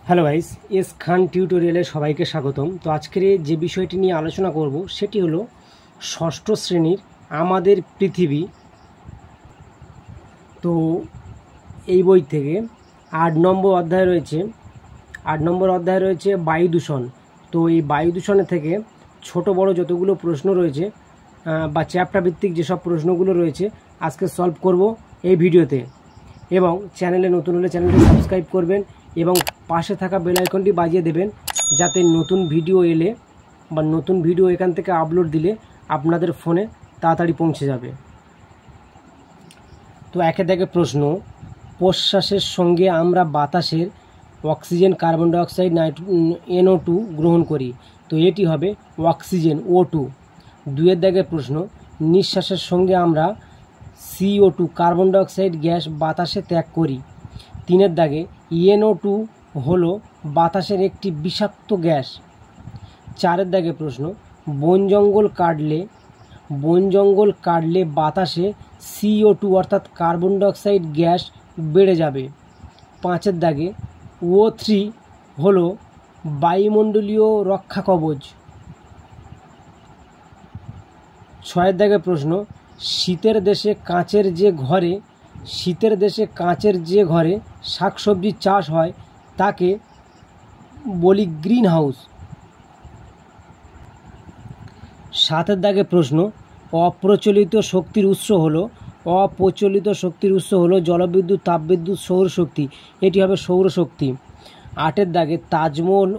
Hello guys, S খান টিউটোরিয়ালে সবাইকে স্বাগতম। তো আজকের যে বিষয়টি নিয়ে আলোচনা করব সেটি হলো ষষ্ঠ শ্রেণীর আমাদের পৃথিবী। তো এই বই থেকে 8 নম্বর অধ্যায় রয়েছে বায়ু দূষণ। তো এই বায়ু দূষণের থেকে ছোট বড় যতগুলো প্রশ্ন রয়েছে বা চ্যাপ্টার ভিত্তিক যেসব প্রশ্নগুলো রয়েছে আজকে সলভ করব এই ভিডিওতে। এবং চ্যানেলে নতুন হলে চ্যানেলটি সাবস্ক্রাইব করবেন এবং পাশে থাকা বেল আইকনটি বাজিয়ে দেবেন, যাতে নতুন ভিডিও এলে বা নতুন ভিডিও এখান থেকে আপলোড দিলে আপনাদের ফোনে তাড়াতাড়ি পৌঁছে যাবে। তো একে দেখে প্রশ্ন, প্রশ্বাসের সঙ্গে আমরা বাতাসের অক্সিজেন, কার্বন ডাইঅক্সাইড, NO2 গ্রহণ করি। তো এটি হবে অক্সিজেন, O2। দুয়ের দাগে প্রশ্ন, নিঃশ্বাসের সঙ্গে আমরা CO2 কার্বন ডাইঅক্সাইড গ্যাস বাতাসে ত্যাগ করি। তিনের দাগে NO2 হলো বাতাসের একটি বিষাক্ত গ্যাস। চারের দাগে প্রশ্ন, বন জঙ্গল কাটলে বাতাসে CO2 অর্থাৎ কার্বন ডাইঅক্সাইড গ্যাস বেড়ে যাবে। পাঁচের দাগে O3 হলো বায়ুমণ্ডলীয় রক্ষা কবচ। ছয়ের দাগে প্রশ্ন, শীতের দেশে কাঁচের যে ঘরে শাকসবজি চাষ হয় তাকে বলি গ্রিন হাউস। সাতের দাগে প্রশ্ন, অপ্রচলিত শক্তির উৎস হলো জলবিদ্যুৎ, তাপবিদ্যুৎ, সৌরশক্তি। এটি হবে সৌরশক্তি। আটের দাগে তাজমহল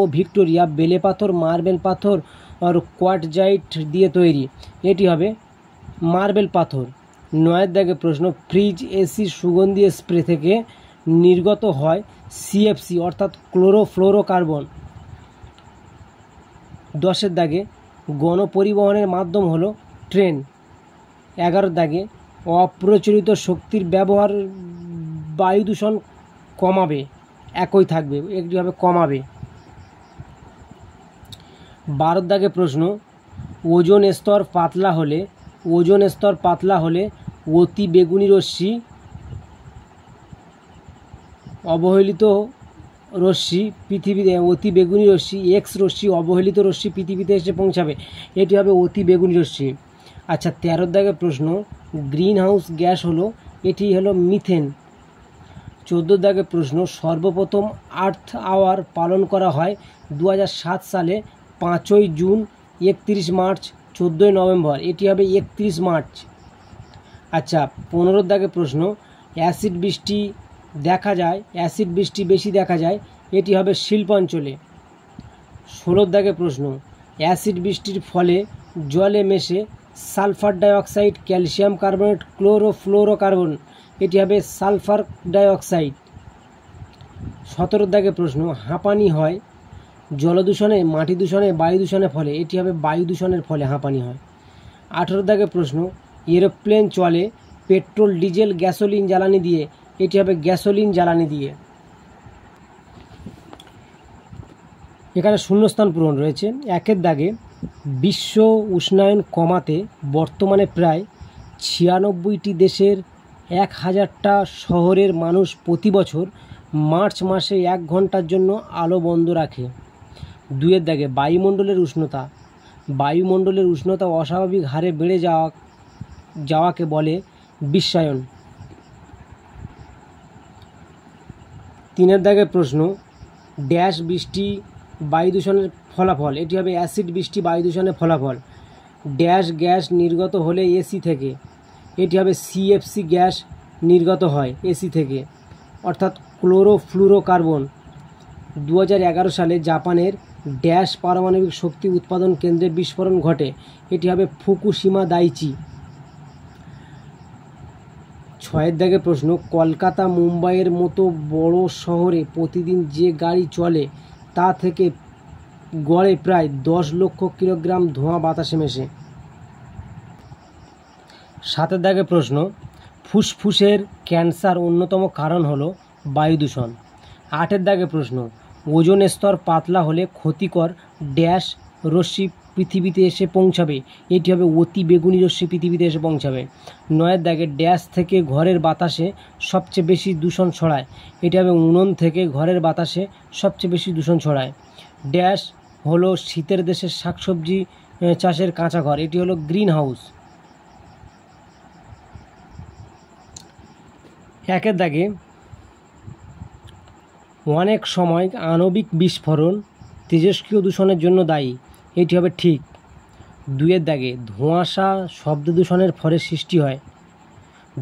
ও ভিক্টোরিয়া বেলে পাথর, মার্বেল পাথর আর কোয়ার্টজাইট দিয়ে তৈরি। এটি হবে মার্বেল পাথর। নয়ের দাগে প্রশ্ন, ফ্রিজ, এসি, সুগন্ধি স্প্রে থেকে নির্গত হয় CFC অর্থাৎ ক্লোরোফ্লোরোকার্বন। 10এর দাগে গণপরিবহনের মাধ্যম হলো ট্রেন। 11 দাগে অপ্রচলিত শক্তির ব্যবহার বায়ু দূষণ কমাবে, একই থাকবে, একটি হবে কমাবে। 12 দাগে প্রশ্ন, ওজোন স্তর পাতলা হলে অতি বেগুনি রশ্মি X রশ্মি অবহেলিত রশ্মি পৃথিবীতে এসে পৌঁছাবে। এটি হবে অতি বেগুনি রশ্মি। আচ্ছা, 13 দাগে প্রশ্ন, গ্রিন হাউস গ্যাস হলো, এটি হলো মিথেন। 14 দাগে প্রশ্ন, সর্বপ্রথম আর্থ আওয়ার পালন করা হয় 2007 সালে 5ই জুন, 31 মার্চ, 14ই নভেম্বর। এটি হবে 31 মার্চ। আচ্ছা, 15 দাগে প্রশ্ন, অ্যাসিড বৃষ্টি বেশি দেখা যায়। এটি হবে শিল্পাঞ্চলে। 16 দাগে প্রশ্ন, অ্যাসিড বৃষ্টির ফলে জলে মেশে sulphur dioxide, calcium carbonate, chlorofluorocarbon. এটি হবে সালফার ডাইঅক্সাইড। 17 দাগে প্রশ্ন, হাঁপানি হয় জলদূষণে, মাটি দূষণে, বায়ু দূষণের ফলে। এটি হবে বায়ু দূষণের ফলে হাঁপানি হয়। 18 দাগে প্রশ্ন, এরোপ্লেন চলে পেট্রোল, ডিজেল, গ্যাসোলিন জ্বালানি দিয়ে। এটি হবে গ্যাসোলিন জ্বালানি দিয়ে। এখানে শূন্যস্থান পূরণ রয়েছে। একের দাগে বিশ্ব উষ্ণায়ন কমাতে বর্তমানে প্রায় 96টি দেশের 1000টা শহরের মানুষ প্রতি বছর মার্চ মাসে 1 ঘন্টার জন্য আলো বন্ধ রাখে। দুয়ের দাগে বায়ুমণ্ডলের উষ্ণতা অস্বাভাবিক হারে বেড়ে যাওয়াকে বলে বিশ্বায়ন। 3 দাগে প্রশ্ন, ড্যাশ বৃষ্টি বায়ু দূষণের ফলাফল। এটি হবে অ্যাসিড বৃষ্টি বায়ু দূষণের ফলাফল। ড্যাশ গ্যাস নির্গত হলে এসি থেকে। এটি হবে CFC গ্যাস নির্গত হয় এসি থেকে, অর্থাৎ ক্লোরোফ্লোরোকার্বন। 2011 সালে জাপানের ড্যাশ পারমাণবিক শক্তি উৎপাদন কেন্দ্রে বিস্ফোরণ ঘটে। এটি হবে ফুকুশিমা দাইচি। 6 দাগে প্রশ্ন, কলকাতা, মুম্বাইয়ের মতো বড় শহরে প্রতিদিন যে গাড়ি চলে তা থেকে গড়ে প্রায় 10 লক্ষ কিলোগ্রাম ধোঁয়া বাতাসে মেশে। 7 দাগে প্রশ্ন, ফুসফুসের ক্যান্সার অন্যতম কারণ হলো বায়ু দূষণ। 8 দাগে প্রশ্ন, ওজোন স্তর পাতলা হলে ক্ষতিকর ড্যাশ রশ্মি পৃথিবীতে এসে পৌঁছাবে, এটি হবে অতি বেগুনি রশ্মি পৃথিবীতে এসে পৌঁছাবে। 9 দাগে ড্যাশ থেকে ঘরের বাতাসে সবচেয়ে বেশি দূষণ ছড়ায়, এটি হবে উনুন থেকে ঘরের বাতাসে সবচেয়ে বেশি দূষণ ছড়ায়। ড্যাশ হলো শীতের দেশের শাকসবজি চাষের কাঁচা ঘর, এটি হলো গ্রিন হাউস। 1 দাগে অনেক সময় আণবিক বিস্ফোরণ তেজস্ক্রিয় দূষণের জন্য দায়ী, এটি হবে ঠিক। 2 দাগে ধোঁয়াশা শব্দ দূষণের ফলে সৃষ্টি হয়,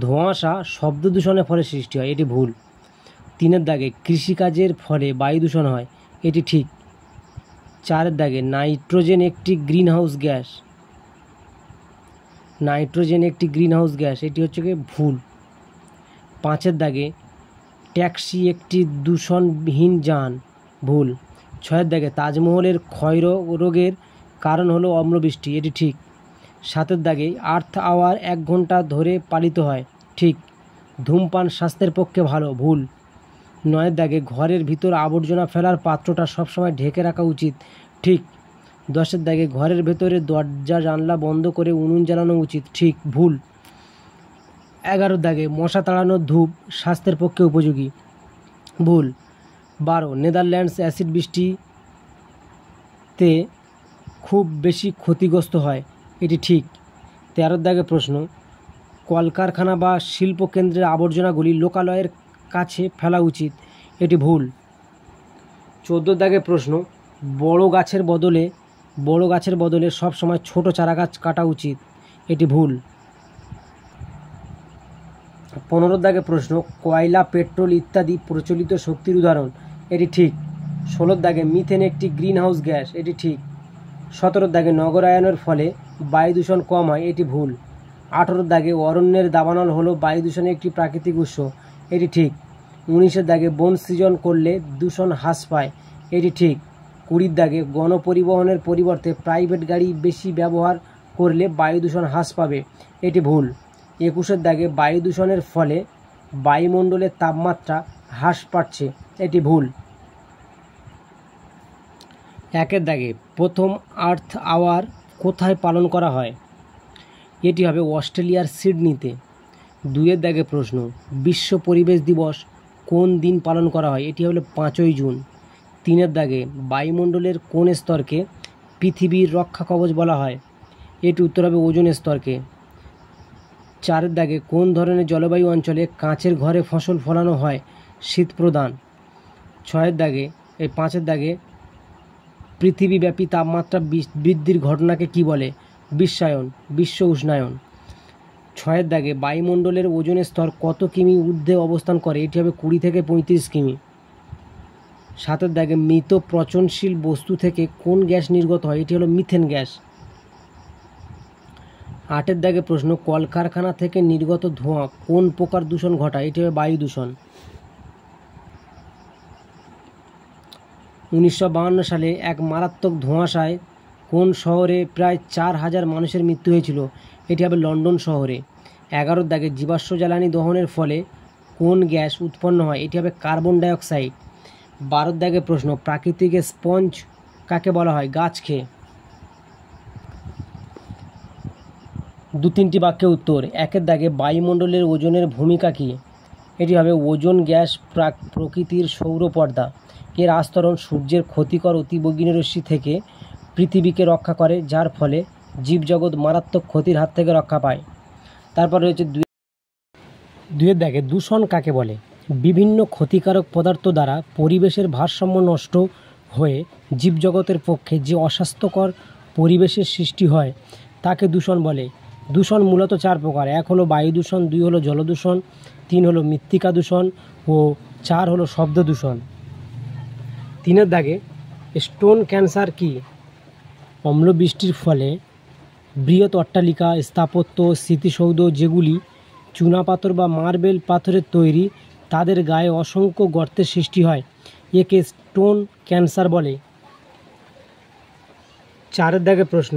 ধোঁয়াশা শব্দ দূষণের ফলে সৃষ্টি হয়, এটি ভুল। 3 দাগে কৃষিকাজের ফলে বায়ু দূষণ হয়, এটি ঠিক। 4 দাগে নাইট্রোজেন একটি গ্রিন হাউস গ্যাস, নাইট্রোজেন একটি গ্রিন হাউস গ্যাস, এটি হচ্ছে কি ভুল। 5 দাগে ট্যাক্সি একটি দূষণবিহীন যান, ভুল। 6 দাগে তাজমহলের ক্ষয় রোগের কারণ হলো অম্লবৃষ্টি, এটি ঠিক। 7 দাগে আর্থ আওয়ার 1 ঘন্টা ধরে পালিত হয়, ঠিক। ধূমপান স্বাস্থ্যের পক্ষে ভালো, ভুল। 9 দাগে ঘরের ভিতর আবর্জনা ফেলার পাত্রটা সবসময় ঢেকে রাখা উচিত, ঠিক। 10 দাগে ঘরের ভেতরে দরজা জানলা বন্ধ করে উনুন জ্বালানো উচিত, ঠিক। ভুল। 11 দাগে মশা তাড়ানোর ধূপ স্বাস্থ্যের পক্ষে উপযোগী, ভুল। 12 নেদারল্যান্ডস অ্যাসিড বৃষ্টিতে খুব বেশি ক্ষতিগ্রস্ত হয়, এটি ঠিক। 13 দাগে প্রশ্ন, কলকারখানা বা শিল্পকেন্দ্রের আবর্জনাগুলি লোকালয়ের কাছে ফেলা উচিত, এটি ভুল। 14 দাগে প্রশ্ন, বড় গাছের বদলে সবসময় ছোট চারাগাছ কাটা উচিত, এটি ভুল। 15 দাগে প্রশ্ন, কয়লা পেট্রোল ইত্যাদি প্রচলিত শক্তির উদাহরণ, এটি ঠিক। 16 দাগে মিথেন একটি গ্রিন হাউস গ্যাস, এটি ঠিক। 17 দাগে নগরায়নের ফলে বায়ু দূষণ কম হয়, এটি ভুল। 18 দাগে অরণ্যের দাবানল হলো বায়ু দূষণের একটি প্রাকৃতিক উৎস, এটি ঠিক। 19 দাগে বন সৃজন করলে দূষণ হ্রাস পায়, এটি ঠিক। 20 দাগে গণপরিবহনের পরিবর্তে প্রাইভেট গাড়ি বেশি ব্যবহার করলে বায়ু দূষণ হ্রাস পাবে, এটি ভুল। 21 দাগে বায়ু দূষণের ফলে বায়ুমণ্ডলের তাপমাত্রা হ্রাস পাচ্ছে, এটি ভুল। 1 দাগে প্রথম আর্থ আওয়ার কোথায় পালন করা হয়, এটি হবে অস্ট্রেলিয়ার সিডনিতে। 2 দাগে প্রশ্ন, বিশ্ব পরিবেশ দিবস কোন দিন পালন করা হয়, এটি হলো 5ই জুন। 3 দাগে বায়ুমণ্ডলের কোন স্তরকে পৃথিবীর রক্ষা কবচ বলা হয়, এটি উত্তর হবে ওজোন স্তরকে। 4 দাগে কোন ধরনের জলবায়ু অঞ্চলে কাঁচের ঘরে ফসল ফলানো হয়, শীত প্রধান। 5 দাগে পৃথিবীব্যাপী তাপমাত্রা বৃদ্ধির ঘটনাকে কি বলে, বিশ্ব উষ্ণায়ন। 6 দাগে বায়ুমণ্ডলের ওজোন স্তর কত কিমি ঊর্ধ্বে অবস্থান করে, এটি হবে 20 থেকে 35 কিমি। 7 দাগে মৃত পচনশীল বস্তু থেকে কোন গ্যাস নির্গত হয়, এটি হলো মিথেন গ্যাস। 8 দাগে প্রশ্ন, কলকারখানা থেকে নির্গত ধোঁয়া কোন প্রকার দূষণ ঘটায়, এটি হবে বায়ু দূষণ। 1952 সালে এক মারাত্মক ধোঁয়াশায় কোন শহরে প্রায় 4000 মানুষের মৃত্যু হয়েছিল, এটি হবে লন্ডন শহরে। 11 দাগে জীবাশ্ম জ্বালানি দহনের ফলে কোন গ্যাস উৎপন্ন হয়, এটি হবে কার্বন ডাইঅক্সাইড। 12 দাগে প্রশ্ন, প্রাকৃতিক স্পঞ্জ কাকে বলা হয়, গাছ খেয়ে। 2-3টি বাক্যে উত্তর। 1 দাগে বায়ুমণ্ডলের ওজনের ভূমিকা কী, এটি হবে ওজোন গ্যাস প্রকৃতির সৌর পর্দা, এর আস্তরণ সূর্যের ক্ষতিকর অতিবেগুনি রশ্মি থেকে পৃথিবীকে রক্ষা করে, যার ফলে জীবজগৎ মারাত্মক ক্ষতির হাত থেকে রক্ষা পায়। তারপর রয়েছে 2 দাগে দূষণ কাকে বলে, বিভিন্ন ক্ষতিকারক পদার্থ দ্বারা পরিবেশের ভারসাম্য নষ্ট হয়ে জীবজগতের পক্ষে যে অস্বাস্থ্যকর পরিবেশের সৃষ্টি হয় তাকে দূষণ বলে। দূষণ মূলত 4 প্রকার, 1 হলো বায়ু দূষণ, 2 হলো জলদূষণ, 3 হলো মৃত্তিকা দূষণ ও 4 হলো শব্দ দূষণ। 3 দাগে স্টোন ক্যান্সার কি, অম্লবৃষ্টির ফলে বৃহৎ অট্টালিকা, স্থাপত্য, স্মৃতিসৌধ যেগুলি চুনাপাথর বা মার্বেল পাথরের তৈরি তাদের গায়ে অসংখ্য গর্তের সৃষ্টি হয়, একে স্টোন ক্যান্সার বলে। 4 দাগে প্রশ্ন,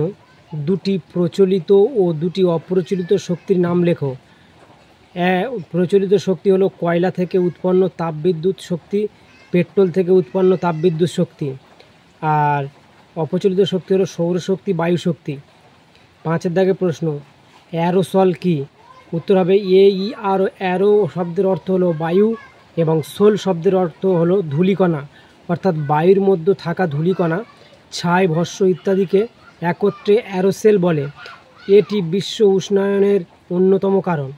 2টি প্রচলিত ও 2টি অপ্রচলিত শক্তির নাম লেখো। প্রচলিত শক্তি হলো কয়লা থেকে উৎপন্ন তাপবিদ্যুৎ শক্তি, পেট্রোল থেকে উৎপন্ন তাপবিদ্যুৎ শক্তি। আর অপ্রচলিত শক্তি হলো সৌরশক্তি, বায়ুশক্তি। 5-এর দাগে প্রশ্ন, অ্যারোসল কি? উত্তর হবে AER। অ্যারো শব্দের অর্থ হলো বায়ু এবং সোল শব্দের অর্থ হলো ধূলিকণা, অর্থাৎ বায়ুর মধ্যে থাকা ধূলিকণা, ছাই, ভস্ম ইত্যাদিকে একত্রে অ্যারোসেল বলে। এটি বিশ্ব উষ্ণায়নের অন্যতম কারণ।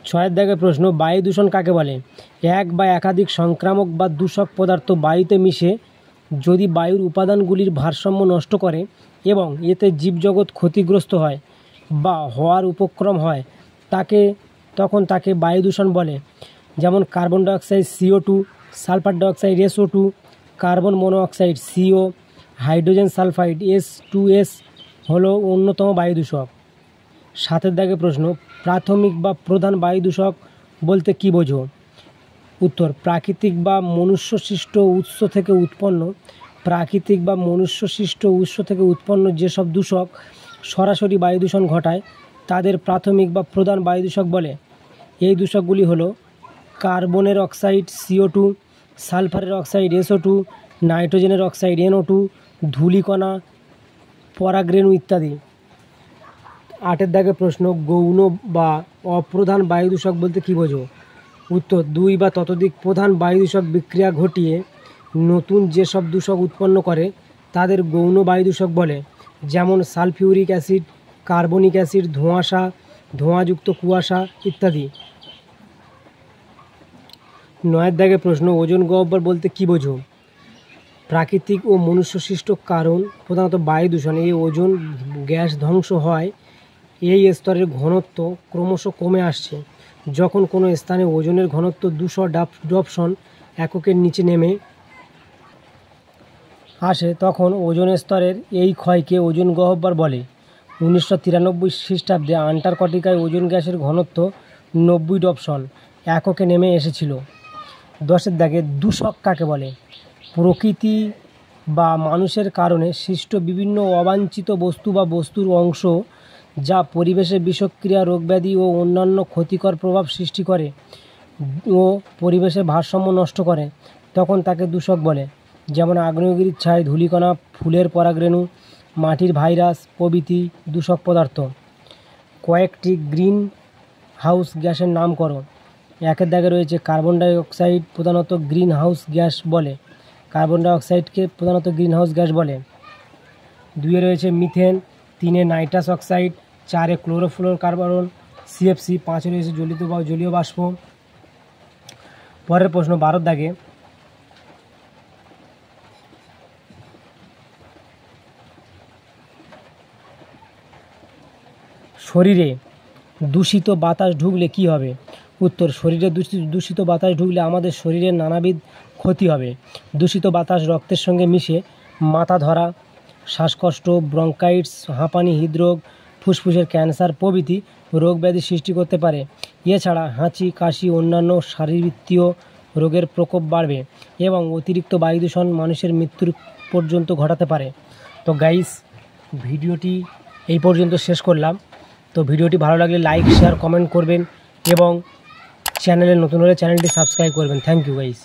6-এর দাগে প্রশ্ন, বায়ু দূষণ কাকে বলে? এক বা একাধিক সংক্রামক বা দূষক পদার্থ বায়ুতে মিশে যদি বায়ুর উপাদানগুলির ভারসাম্য নষ্ট করে এবং এতে জীবজগৎ ক্ষতিগ্রস্ত হয় বা হওয়ার উপক্রম হয় তখন তাকে বায়ু দূষণ বলে। যেমন carbon dioxide CO2, sulphur dioxide SO2, carbon monoxide CO, hydrogen sulphide H2S হলো অন্যতম বায়ু দূষক। 7-এর দাগে প্রশ্ন, প্রাথমিক বা প্রধান বায়ু দূষক বলতে কী বোঝো? উত্তর, প্রাকৃতিক বা মনুষ্যসৃষ্ট উৎস থেকে উৎপন্ন যেসব দূষক সরাসরি বায়ু দূষণ ঘটায় তাদের প্রাথমিক বা প্রধান বায়ু দূষক বলে। এই দূষকগুলি হলো কার্বনের অক্সাইড CO2, সালফারের অক্সাইড SO2, নাইট্রোজেনের অক্সাইড NO2, ধূলিকণা, পরাগরেণু ইত্যাদি। 8-এর দাগে প্রশ্ন, গৌণ বা অপ্রধান বায়ু দূষক বলতে কী বোঝো? উত্তর, 2 বা ততোধিক প্রধান বায়ু দূষক বিক্রিয়া ঘটিয়ে নতুন যেসব দূষক উৎপন্ন করে তাদের গৌণ বায়ু দূষক বলে। যেমন সালফিউরিক অ্যাসিড, কার্বনিক অ্যাসিড, ধোঁয়াশা, ধোঁয়াযুক্ত কুয়াশা ইত্যাদি। 9-এর দাগে প্রশ্ন, ওজোন গহ্বর বলতে কী বোঝো? প্রাকৃতিক ও মনুষ্যসৃষ্ট কারণ প্রধানত বায়ু দূষণ। এই ওজোন গ্যাস ধ্বংস হয় এই স্তরের ঘনত্ব ক্রমশ কমে আসছে। যখন কোনো স্থানে ওজনের ঘনত্ব 200 ডপসন এককের নিচে নেমে আসে তখন ওজোন স্তরের এই ক্ষয়কে ওজোন গহ্বর বলে। 1993 খ্রিস্টাব্দে আন্টার্কটিকায় ওজোন গ্যাসের ঘনত্ব 90 ডপসন এককে নেমে এসেছিল। 10-এর দাগে দূষক কাকে বলে? প্রকৃতি বা মানুষের কারণে সৃষ্ট বিভিন্ন অবাঞ্ছিত বস্তু বা বস্তুর অংশ যা পরিবেশে বিষক্রিয়া, রোগব্যাধি ও অন্যান্য ক্ষতিকর প্রভাব সৃষ্টি করে ও পরিবেশের ভারসাম্য নষ্ট করে তখন তাকে দূষক বলে। যেমন আগ্নেয়গিরির ছাই, ধূলিকণা, ফুলের পরাগরেণু, মাটির ভাইরাস প্রভৃতি দূষক পদার্থ। কয়েকটি গ্রিন হাউস গ্যাসের নাম করো। 1-এর দাগে রয়েছে কার্বন ডাইঅক্সাইড, প্রধানত গ্রিন হাউস গ্যাস বলে। কার্বন ডাইঅক্সাইডকে প্রধানত গ্রিন হাউস গ্যাস বলে। 2-এ রয়েছে মিথেন, 3-এ নাইট্রাস অক্সাইড, 4-এ ক্লোরোফ্লোরোকার্বন CFC, 5-এ রয়েছে জলীয় বাষ্প। পরের প্রশ্ন 12-এর দাগে, শরীরে দূষিত বাতাস ঢুকলে কী হবে? উত্তর, শরীরে দূষিত বাতাস ঢুকলে আমাদের শরীরের নানাবিধ ক্ষতি হবে। দূষিত বাতাস রক্তের সঙ্গে মিশে মাথা ধরা, শ্বাসকষ্ট, ব্রঙ্কাইটিস, হাঁপানি, হৃদরোগ, ফুসফুসের ক্যান্সার প্রভৃতি রোগব্যাধি সৃষ্টি করতে পারে। এছাড়া হাঁচি, কাশি, অন্যান্য শারীরবৃত্তীয় রোগের প্রকোপ বাড়বে এবং অতিরিক্ত বায়ু দূষণ মানুষের মৃত্যুর পর্যন্ত ঘটাতে পারে। তো গাইস, ভিডিওটি এই পর্যন্ত শেষ করলাম। তো ভিডিওটি ভালো লাগলে লাইক, শেয়ার, কমেন্ট করবেন এবং চ্যানেলে নতুন হলে চ্যানেলটি সাবস্ক্রাইব করবেন। Thank you guys.